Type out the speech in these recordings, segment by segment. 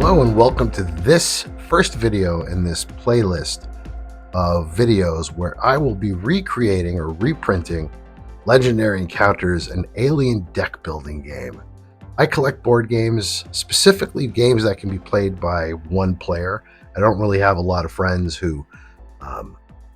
Hello and welcome to this first video in this playlist of videos where I will be recreating or reprinting Legendary Encounters, an alien deck building game. I collect board games, specifically games that can be played by one player. I don't really have a lot of friends who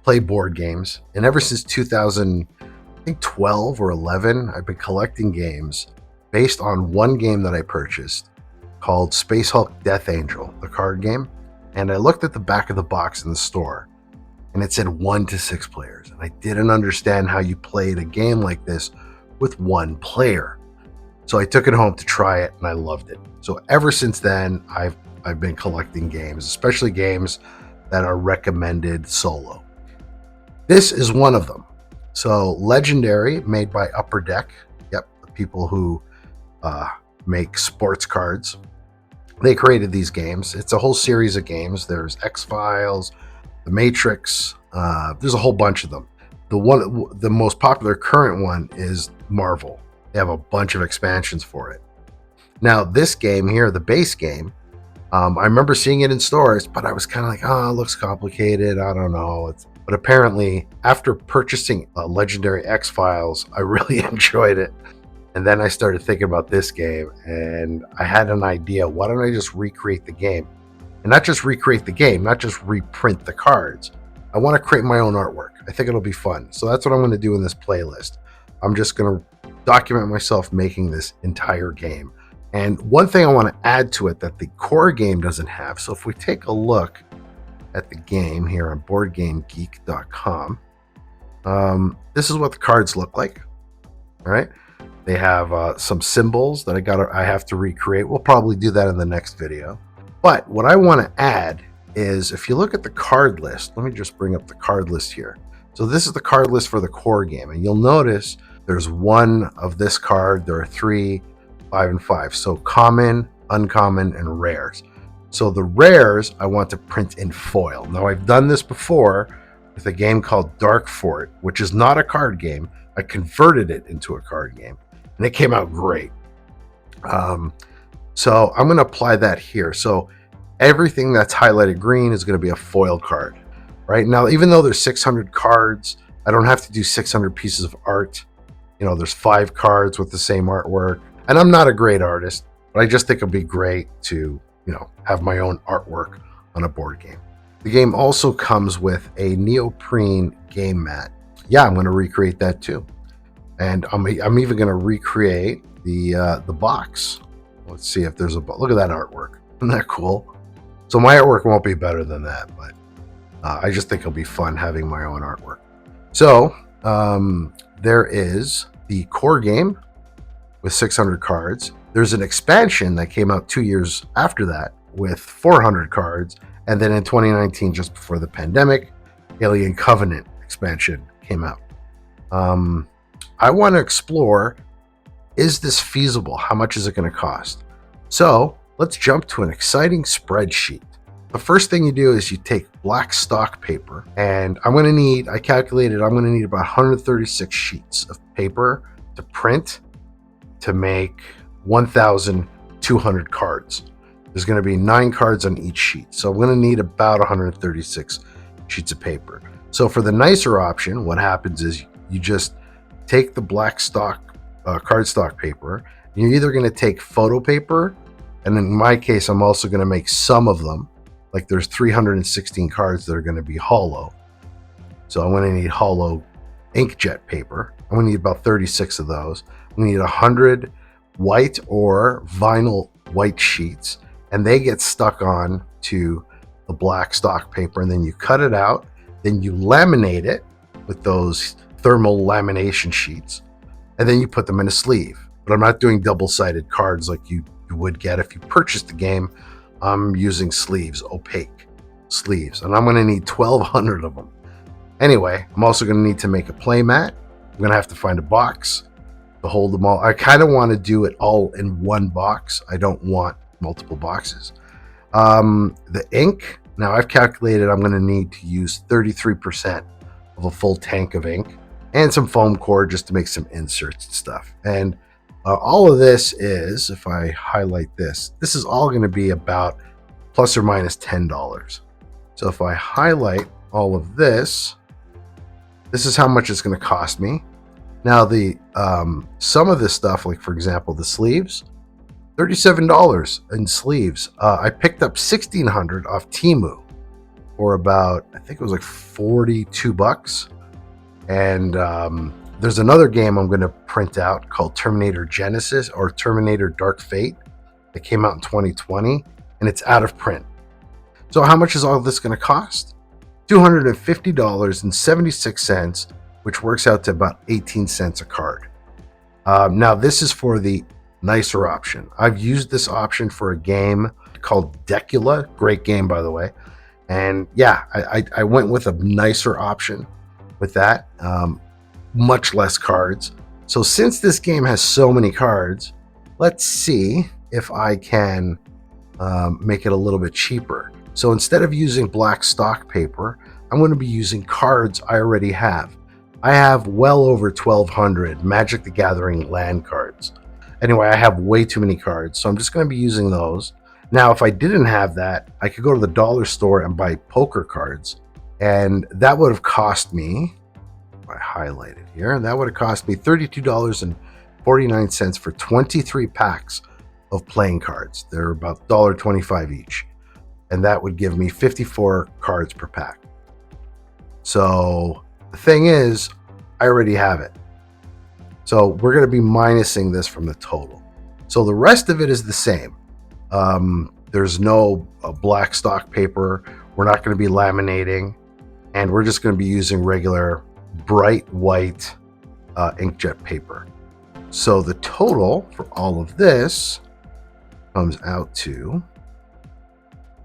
play board games, and ever since 2012 or 11, I've been collecting games based on one game that I purchased called Space Hulk Death Angel, the card game. And I looked at the back of the box in the store and it said 1 to 6 players. And I didn't understand how you played a game like this with one player. So I took it home to try it and I loved it. So ever since then, I've been collecting games, especially games that are recommended solo. This is one of them. So Legendary, made by Upper Deck. Yep, the people who make sports cards. They created these games. It's a whole series of games. There's X-Files, The Matrix. There's a whole bunch of them. The most popular current one is Marvel. They have a bunch of expansions for it. Now, this game here, the base game, I remember seeing it in stores, but I was kind of like, oh, it looks complicated. I don't know. But apparently, after purchasing Legendary X-Files, I really enjoyed it. And then I started thinking about this game and I had an idea. Why don't I just recreate the game? And not just recreate the game, not just reprint the cards. I want to create my own artwork. I think it'll be fun. So that's what I'm going to do in this playlist. I'm just going to document myself making this entire game. And one thing I want to add to it that the core game doesn't have. So if we take a look at the game here on BoardGameGeek.com, this is what the cards look like. All right. They have some symbols that I have to recreate. We'll probably do that in the next video. But what I want to add is, if you look at the card list, let me just bring up the card list here. So this is the card list for the core game. And you'll notice there's one of this card. There are 3, 5, and 5. So common, uncommon, and rares. So the rares I want to print in foil. Now I've done this before with a game called Dark Fort, which is not a card game. I converted it into a card game. And it came out great. So I'm going to apply that here. So everything that's highlighted green is going to be a foil card. Right now, even though there's 600 cards, I don't have to do 600 pieces of art. You know, there's 5 cards with the same artwork. And I'm not a great artist, but I just think it'd be great to, have my own artwork on a board game. The game also comes with a neoprene game mat. Yeah, I'm going to recreate that too. And I'm even going to recreate the box. Let's see if there's look at that artwork. Isn't that cool? So my artwork won't be better than that, but I just think it'll be fun having my own artwork. So there is the core game with 600 cards. There's an expansion that came out 2 years after that with 400 cards. And then in 2019, just before the pandemic, Alien Covenant expansion came out. I want to explore, is this feasible? How much is it going to cost? So let's jump to an exciting spreadsheet. The first thing you do is you take black stock paper, and I calculated I'm going to need about 136 sheets of paper to print to make 1,200 cards. There's going to be 9 cards on each sheet. So I'm going to need about 136 sheets of paper. So for the nicer option, what happens is you just take the black stock cardstock paper. You're either going to take photo paper, and in my case, I'm also going to make some of them. Like there's 316 cards that are going to be hollow. So I'm going to need hollow inkjet paper. I'm going to need about 36 of those. I'm going to need 100 white or vinyl white sheets, and they get stuck on to the black stock paper, and then you cut it out. Then you laminate it with those thermal lamination sheets, and then you put them in a sleeve. But I'm not doing double-sided cards like you would get if you purchased the game. I'm using sleeves, opaque sleeves, and I'm going to need 1,200 of them. Anyway, I'm also going to need to make a play mat. I'm going to have to find a box to hold them all. I kind of want to do it all in one box. I don't want multiple boxes. The ink, now I've calculated I'm going to need to use 33% of a full tank of ink, and some foam core just to make some inserts and stuff. And all of this is, if I highlight this, this is all going to be about plus or minus $10. So if I highlight all of this, this is how much it's going to cost me. Now the some of this stuff, like for example the sleeves, $37 in sleeves. I picked up 1,600 off Temu for about, I think it was like 42 bucks. And there's another game I'm going to print out called Terminator Genesis or Terminator Dark Fate that came out in 2020, and it's out of print. So how much is all this going to cost? $250.76, which works out to about 18 cents a card. Now this is for the nicer option. I've used this option for a game called Decula, great game by the way. And yeah, I went with a nicer option with that, much less cards. So since this game has so many cards, let's see if I can make it a little bit cheaper. So instead of using black stock paper, I'm going to be using cards I already have. I have well over 1,200 Magic the Gathering land cards. Anyway, I have way too many cards, so I'm just going to be using those. Now, if I didn't have that, I could go to the dollar store and buy poker cards, and that would have cost me, I highlight it here, that would have cost me $32.49 for 23 packs of playing cards. They're about $1.25 each, and that would give me 54 cards per pack. So the thing is, I already have it. So we're going to be minusing this from the total. So the rest of it is the same. There's no black stock paper. We're not going to be laminating, and we're just going to be using regular bright white inkjet paper. So the total for all of this comes out to,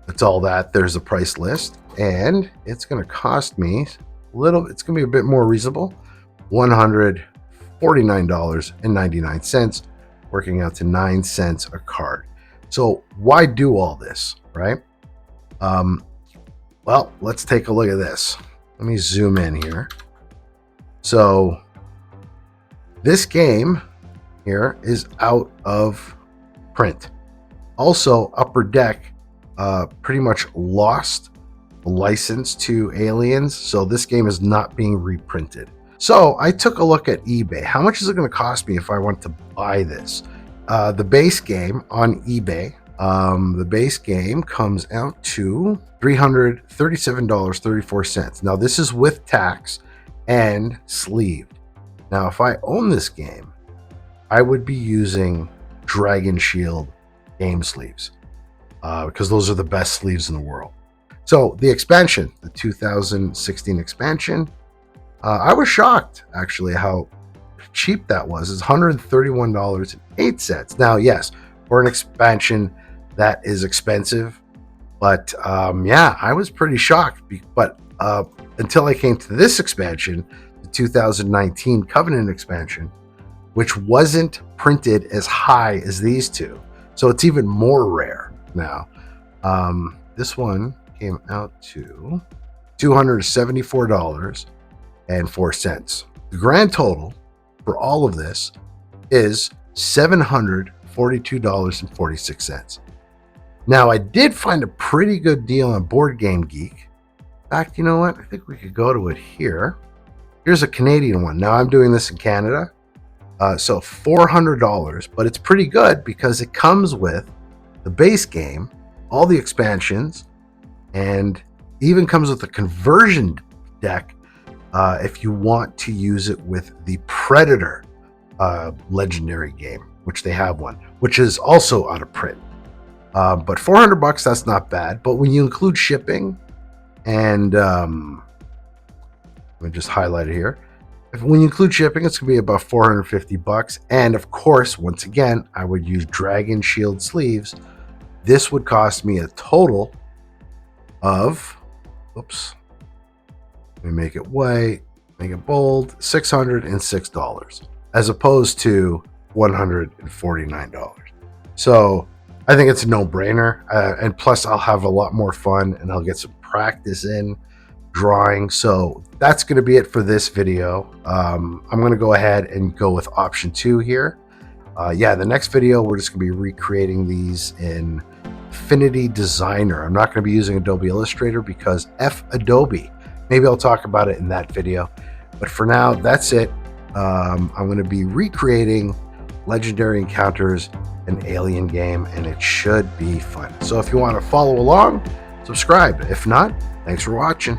it's all that. There's a price list, and it's going to cost me it's going to be a bit more reasonable, $149.99, working out to 9 cents a card. So why do all this, right? Well, let's take a look at this. Let me zoom in here. So this game here is out of print. Also, Upper Deck pretty much lost the license to Aliens, so this game is not being reprinted. So I took a look at eBay. How much is it going to cost me if I want to buy this? The base game on eBay, the base game comes out to $337.34. Now this is with tax and sleeved. Now if I own this game, I would be using Dragon Shield game sleeves because those are the best sleeves in the world. So the expansion, the 2016 expansion, I was shocked actually how cheap that was. It's $131.08. Now, yes, for an expansion that is expensive, but yeah, I was pretty shocked. But until I came to this expansion, the 2019 Covenant expansion, which wasn't printed as high as these two, so it's even more rare now. This one came out to $274.04. The grand total for all of this is $742.46. Now, I did find a pretty good deal on Board Game Geek. In fact, you know what? I think we could go to it here. Here's a Canadian one. Now, I'm doing this in Canada. So $400, but it's pretty good because it comes with the base game, all the expansions, and even comes with a conversion deck if you want to use it with the Predator legendary game, which they have one, which is also out of print. But $400, that's not bad. But when you include shipping, and let me just highlight it here. When you include shipping, it's going to be about $450. And of course, once again, I would use Dragon Shield sleeves. This would cost me a total of, oops, let me make it white, make it bold, $606, as opposed to $149. So I think it's a no-brainer. And plus, I'll have a lot more fun and I'll get some practice in drawing. So that's going to be it for this video. I'm going to go ahead and go with option 2 here. Yeah, the next video, we're just going to be recreating these in Affinity Designer. I'm not going to be using Adobe Illustrator because F Adobe. Maybe I'll talk about it in that video. But for now, that's it. I'm going to be recreating Legendary Encounters, an alien game, and it should be fun. So if you want to follow along, subscribe. If not, thanks for watching.